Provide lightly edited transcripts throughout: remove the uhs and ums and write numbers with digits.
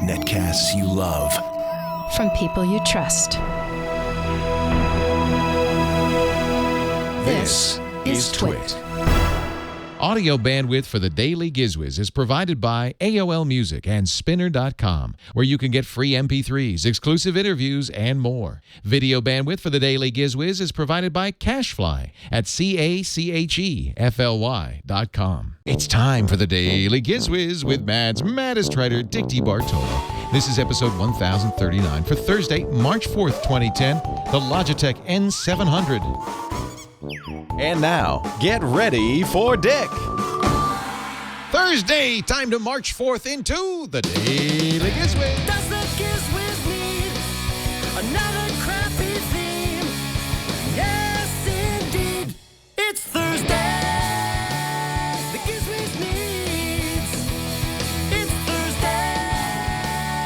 Netcasts you love. From people you trust. This is Twit. Audio bandwidth for the Daily Gizwiz is provided by AOL Music and Spinner.com, where you can get free MP3s, exclusive interviews, and more. Video bandwidth for the Daily Gizwiz is provided by CacheFly at CacheFly.com. It's time for the Daily Gizwiz with Matt's maddest writer, Dick DeBartolo. This is episode 1039 for Thursday, March 4th, 2010, the Logitech N700. And now, get ready for Dick. Thursday, time to march forth into the Daily Gizwiz. Does the Gizwiz need another crappy theme? Yes, indeed. It's Thursday. The Gizwiz needs. It's Thursday.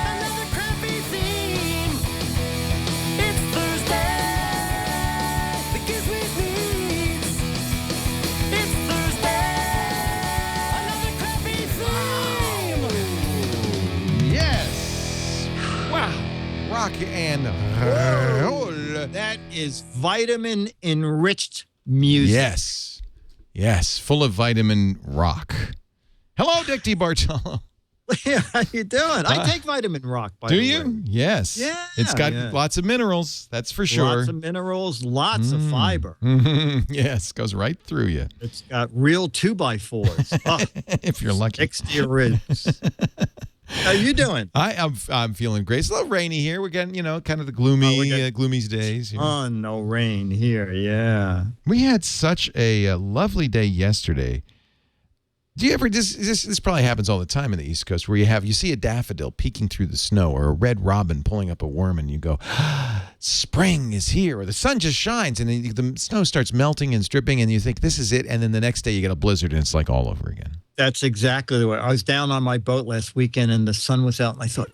Another crappy theme. It's Thursday. The Gizwiz needs. It's Thursday. Another crappy theme. Yes. Wow. Rock and roll. That is vitamin-enriched music. Yes. Yes. Full of vitamin rock. Hello, Dick DeBartolo. How you doing? I take vitamin rock, by Do the way. you? Yes. Yeah, It's got yeah. lots of minerals. That's for sure. Lots of minerals, lots of fiber. Yes. Goes right through you. It's got real 2x4s. Oh, If you're lucky. sticks to your ribs. How you doing? I'm feeling great. It's a little rainy here. We're getting, kind of the gloomy days. Oh, no rain here. Yeah. We had such a lovely day yesterday. Do you ever this probably happens all the time in the East Coast, where you see a daffodil peeking through the snow, or a red robin pulling up a worm, and you go, spring is here, or the sun just shines, and then the snow starts melting and stripping, and you think this is it, and then the next day you get a blizzard, and it's like all over again. That's exactly the way. I was down on my boat last weekend, and the sun was out, and I thought,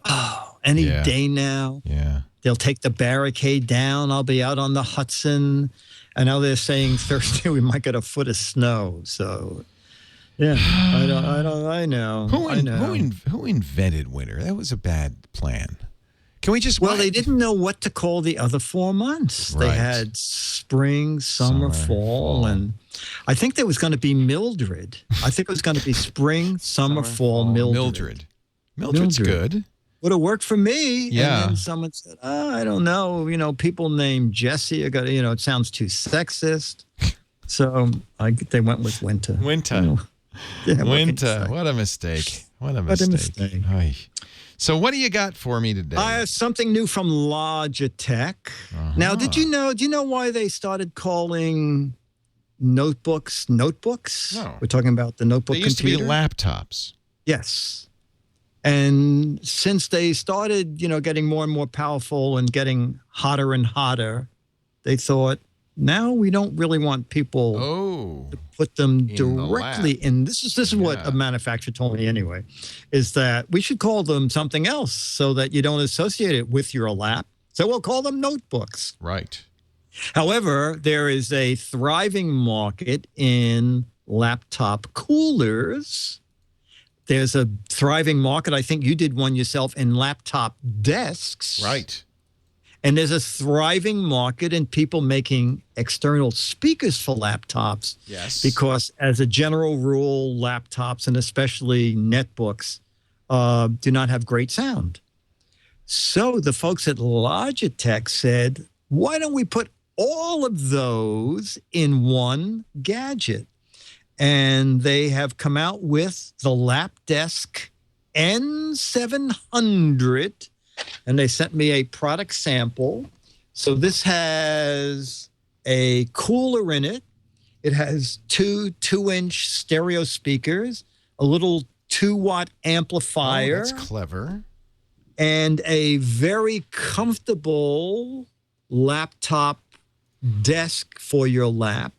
any day now. Yeah. They'll take the barricade down. I'll be out on the Hudson. And now they're saying Thursday we might get a foot of snow. So, yeah, I know. Who invented winter? That was a bad plan. Can we just... Well, they didn't know what to call the other 4 months. Right. They had spring, summer, fall, and I think there was going to be Mildred. I think it was going to be spring, summer, fall, Mildred. Mildred's good. Would have worked for me. Yeah. And then someone said, I don't know. People named Jesse. It sounds too sexist. So they went with winter. Winter. Yeah, Winter. What a mistake. What a mistake. Oy. So what do you got for me today? I have something new from Logitech. Now, do you know why they started calling notebooks? No. We're talking about the notebook They used computer. to be laptops. Yes. And since they started, getting more and more powerful and getting hotter and hotter, they thought, now we don't really want people to put them directly in. This is what a manufacturer told me anyway, is that we should call them something else so that you don't associate it with your lap. So we'll call them notebooks. Right. However, there is a thriving market in laptop coolers. There's a thriving market. I think you did one yourself in laptop desks. Right. And there's a thriving market in people making external speakers for laptops. Yes. Because as a general rule, laptops and especially netbooks do not have great sound. So the folks at Logitech said, why don't we put all of those in one gadget? And they have come out with the Lapdesk N700. And they sent me a product sample. So this has a cooler in it. It has two 2-inch stereo speakers, a little 2-watt amplifier. Oh, that's clever. And a very comfortable laptop desk for your lap.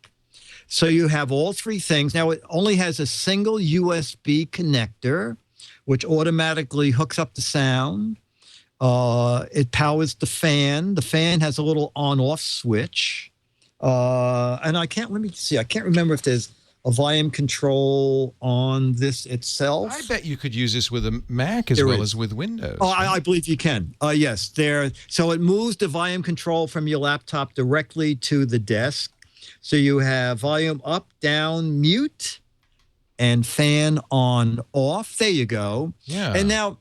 So you have all 3 things. Now, it only has a single USB connector, which automatically hooks up the sound. It powers the fan. The fan has a little on-off switch. And let me see. I can't remember if there's a volume control on this itself. I bet you could use this with a Mac as There well is. as with Windows. Oh, I believe you can. Yes, there. So it moves the volume control from your laptop directly to the desk. So you have volume up, down, mute, and fan on, off. There you go. Yeah. And now,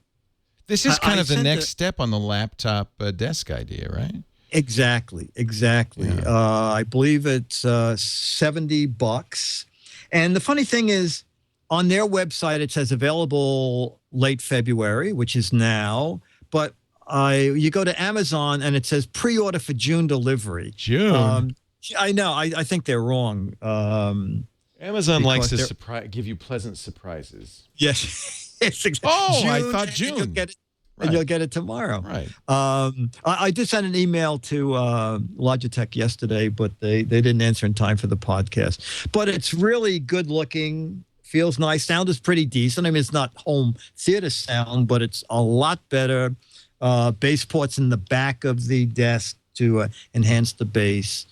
this is kind I of the sent next step on the laptop desk idea, right? exactly. Yeah. I believe it's $70. And the funny thing is, on their website, it says available late February, which is now. But you go to Amazon and it says pre-order for June delivery. June. I know. I think they're wrong. Amazon likes because to give you pleasant surprises. Yes. It's exactly. Oh, I thought and June. you'll get it, Right. and you'll get it tomorrow. Right. I did send an email to Logitech yesterday, but they didn't answer in time for the podcast. But it's really good looking. Feels nice. Sound is pretty decent. I mean, it's not home theater sound, but it's a lot better. Bass ports in the back of the desk to enhance the bass.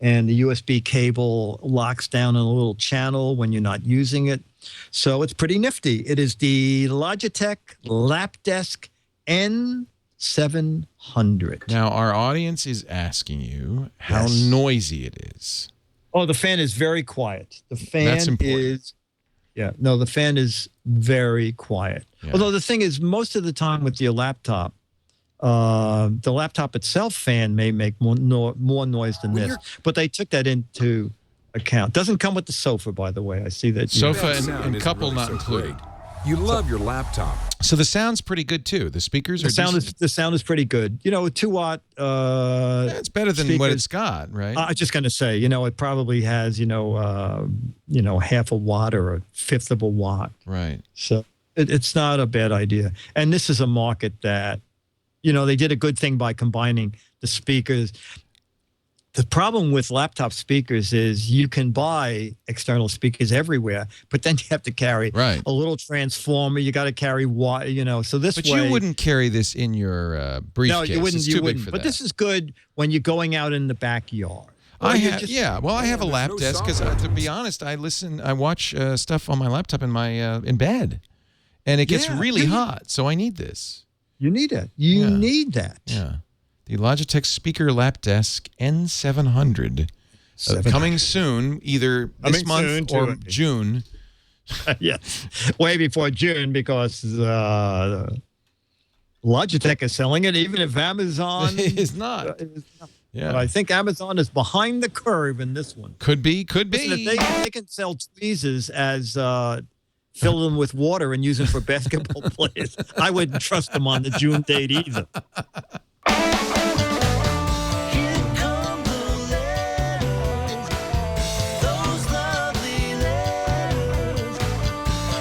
And the USB cable locks down in a little channel when you're not using it. So it's pretty nifty. It is the Logitech Lapdesk N700. Now, our audience is asking you how Yes. noisy it is. Oh, the fan is very quiet. The fan That's important. is, the fan is very quiet. Yeah. Although the thing is, most of the time with your laptop, the laptop itself fan may make more noise than this, but they took that into account. Doesn't come with the sofa, by the way. I see that. Sofa Sound and isn't couple really not so included. great. You love your laptop. So the sound's pretty good too. The speakers are The sound is pretty good. You know, 2-watt. Yeah, it's better than what speakers. it's got, right? I was just going to say, it probably has, half a watt or a fifth of a watt. Right. So it's not a bad idea. And this is a market that, they did a good thing by combining the speakers. The problem with laptop speakers is you can buy external speakers everywhere, but then you have to carry Right. a little transformer. You got to carry so this But way. you wouldn't carry this in your briefcase. No, you wouldn't. It's You too big wouldn't. for But that. this is good when you're going out in the backyard. I Or you're have, just- I have a there's lap no desk because, software. to be honest, I watch stuff on my laptop in my in bed, and it gets Yeah, really you- hot, so I need this. You need it. You Yeah. need that. Yeah, the Logitech Speaker Lapdesk N700, coming soon, either this Coming soon month or to- June. Yes, way before June because Logitech is selling it, even if Amazon It's not. is not. Yeah, But I think Amazon is behind the curve in this one. could be. Listen, if they can sell tweezers as fill them with water and use them for basketball players, I wouldn't trust them on the June date either. Here come the letters, those lovely letters.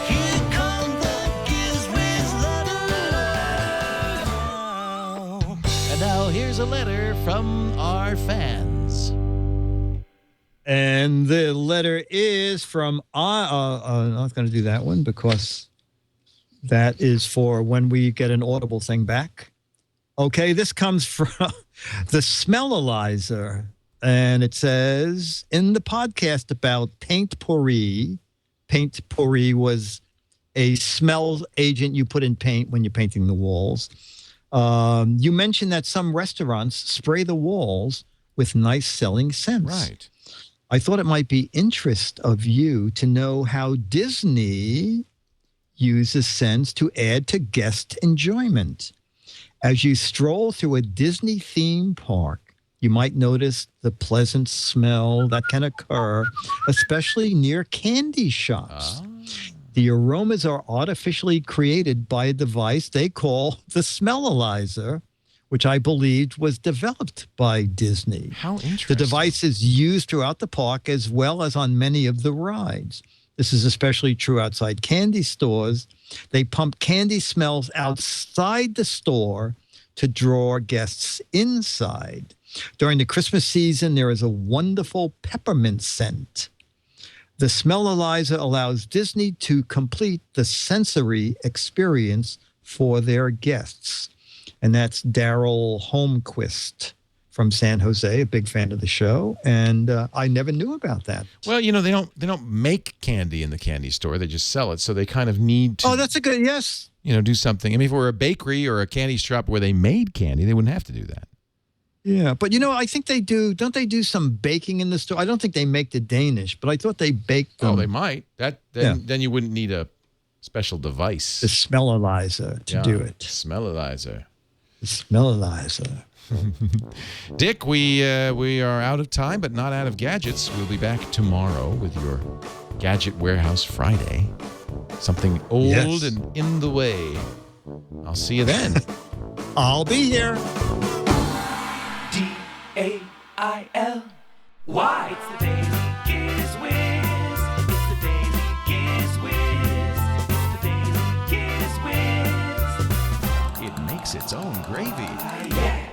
Here come the Gizwiz letters. And now here's a letter from our fans. And the letter is from I'm not going to do that one because that is for when we get an Audible thing back. Okay, this comes from the Smell-Elizer, and it says in the podcast about paint pourri. Paint pourri was a smell agent you put in paint when you're painting the walls. You mentioned that some restaurants spray the walls with nice selling scents. right. I thought it might be interest of you to know how Disney uses scents to add to guest enjoyment. As you stroll through a Disney theme park, you might notice the pleasant smell that can occur, especially near candy shops. The aromas are artificially created by a device they call the Smell-Elizer, which I believed was developed by Disney. How interesting. The device is used throughout the park as well as on many of the rides. This is especially true outside candy stores. They pump candy smells outside the store to draw guests inside. During the Christmas season, there is a wonderful peppermint scent. The Smell-Elizer allows Disney to complete the sensory experience for their guests. And that's Daryl Holmquist from San Jose, a big fan of the show, and I never knew about that. Well, they don't make candy in the candy store. They just sell it. So they kind of need to. Oh, that's a good yes. Do something. I mean, if it were a bakery or a candy shop where they made candy, they wouldn't have to do that. Yeah, but I think they do. Don't they do some baking in the store? I don't think they make the Danish, but I thought they baked them. Oh, they might. Then you wouldn't need a special device. The smellizer to do it. Smellizer. The smellizer. Dick, we are out of time, but not out of gadgets. We'll be back tomorrow with your Gadget Warehouse Friday. Something old and in the way. I'll see you then. I'll be here. DAIL. Why? It's the Daily Giz Whiz. It's the Daily Giz Whiz. It's the Daily Giz Whiz. It makes its own gravy. Yeah.